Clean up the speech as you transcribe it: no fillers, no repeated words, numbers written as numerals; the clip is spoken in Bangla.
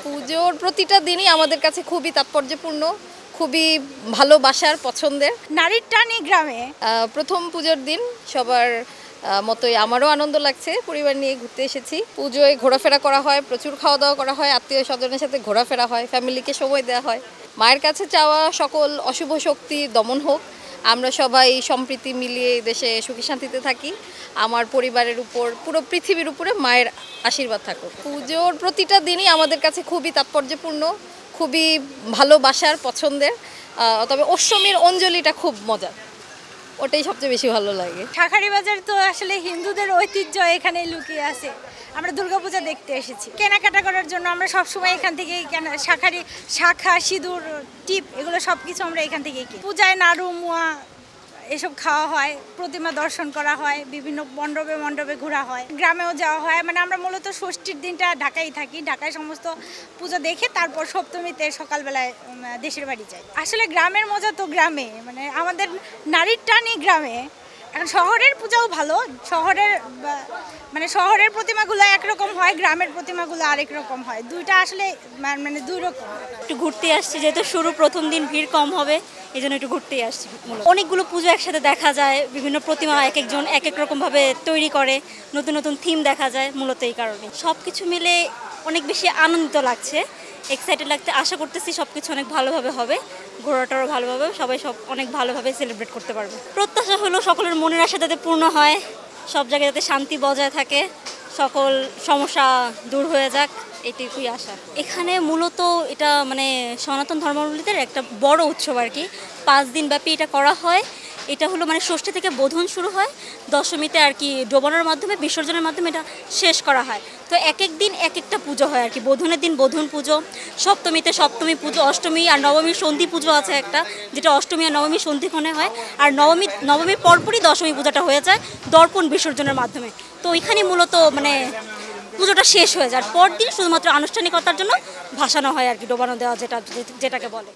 পুজোর প্রতিটা দিনই আমাদের কাছে খুবই তাৎপর্যপূর্ণ, খুবই ভালোবাসার পছন্দের। নারীর টানে গ্রামে প্রথম পুজোর দিন সবার মতোই আমারও আনন্দ লাগছে, পরিবার নিয়ে ঘুরতে এসেছি। পুজোয় ঘোরাফেরা করা হয়, প্রচুর খাওয়া দাওয়া করা হয়, আত্মীয় স্বজনের সাথে ঘোরাফেরা হয়, ফ্যামিলিকে সময় দেওয়া হয়। মায়ের কাছে চাওয়া সকল অশুভ শক্তির দমন হোক, আমরা সবাই সম্প্রীতি মিলিয়ে দেশে সুখী শান্তিতে থাকি। আমার পরিবারের উপর, পুরো পৃথিবীর উপরে মায়ের আশীর্বাদ থাকুক। পুজোর প্রতিটা দিনই আমাদের কাছে খুবই তাৎপর্যপূর্ণ, খুবই ভালোবাসার পছন্দের। তবে অষ্টমীর অঞ্জলিটা খুব মজার, ওটাই সবচেয়ে বেশি ভালো লাগে। শাঁখারি বাজার তো আসলে হিন্দুদের ঐতিহ্য এখানে লুকিয়ে আছে। আমরা দুর্গাপূজা দেখতে এসেছি, কেনাকাটা করার জন্য আমরা সবসময় এখান থেকেই শাখা, সিঁদুর, টিপ এগুলো সব কিছু আমরা এখান থেকেই কিনি। পূজায় নাড়ু মুয়া এসব খাওয়া হয়, প্রতিমা দর্শন করা হয়, বিভিন্ন মণ্ডপে ঘোরা হয়, গ্রামেও যাওয়া হয়। মানে আমরা মূলত ষষ্ঠীর দিনটা ঢাকায় থাকি, ঢাকায় সমস্ত পুজো দেখে তারপর সপ্তমীতে সকালবেলায় দেশের বাড়ি যাই। আসলে গ্রামের মজা তো গ্রামে, মানে আমাদের নারীর টানই গ্রামে। এখন শহরের পূজাও ভালো, শহরের প্রতিমাগুলো একরকম হয়, গ্রামের প্রতিমাগুলো আরেক রকম হয়। দুইটা আসলে মানে দুই রকম। একটু ঘুরতে আসছি, যেহেতু প্রথম দিন ভিড় কম হবে, এই জন্য একটু ঘুরতেই আসছি। অনেকগুলো পুজো একসাথে দেখা যায়, বিভিন্ন প্রতিমা এক একজন এক এক রকমভাবে তৈরি করে, নতুন নতুন থিম দেখা যায়, মূলত এই কারণে সব কিছু মিলে অনেক বেশি আনন্দিত লাগছে, এক্সাইটেড লাগতে। আশা করতেছি সব কিছু অনেক ভালোভাবে হবে, ঘোরাটারও ভালোভাবে, সবাই অনেক ভালোভাবে সেলিব্রেট করতে পারবে। প্রত্যাশা হলো সকলের মনের আশা যাতে পূর্ণ হয়, সব জায়গায় যাতে শান্তি বজায় থাকে, সকল সমস্যা দূর হয়ে যাক, এটুকুই আশা। এখানে মূলত এটা মানে সনাতন ধর্মাবলম্বীদের একটা বড় উৎসব আর কি, 5 দিন ব্যাপী এটা করা হয়। এটা হলো মানে ষষ্ঠী থেকে বোধন শুরু হয়, দশমীতে আর কি ডোবানোর মাধ্যমে, বিসর্জনের মাধ্যমে এটা শেষ করা হয়। তো এক এক দিন এক একটা পুজো হয় আর কি। বোধনের দিন বোধন পুজো, সপ্তমীতে সপ্তমী পুজো, অষ্টমী আর নবমীর সন্ধি পুজো আছে একটা, যেটা অষ্টমী আর নবমীর সন্ধিক্ষণে হয়। আর নবমীর পরপরই দশমী পূজাটা হয়ে যায় দর্পণ বিসর্জনের মাধ্যমে। তো ওইখানে মূলত মানে পুজোটা শেষ হয়ে যায়, পরদিন শুধুমাত্র আনুষ্ঠানিকতার জন্য ভাসানো হয় আর কি, ডোবানো দেওয়া যেটাকে বলে।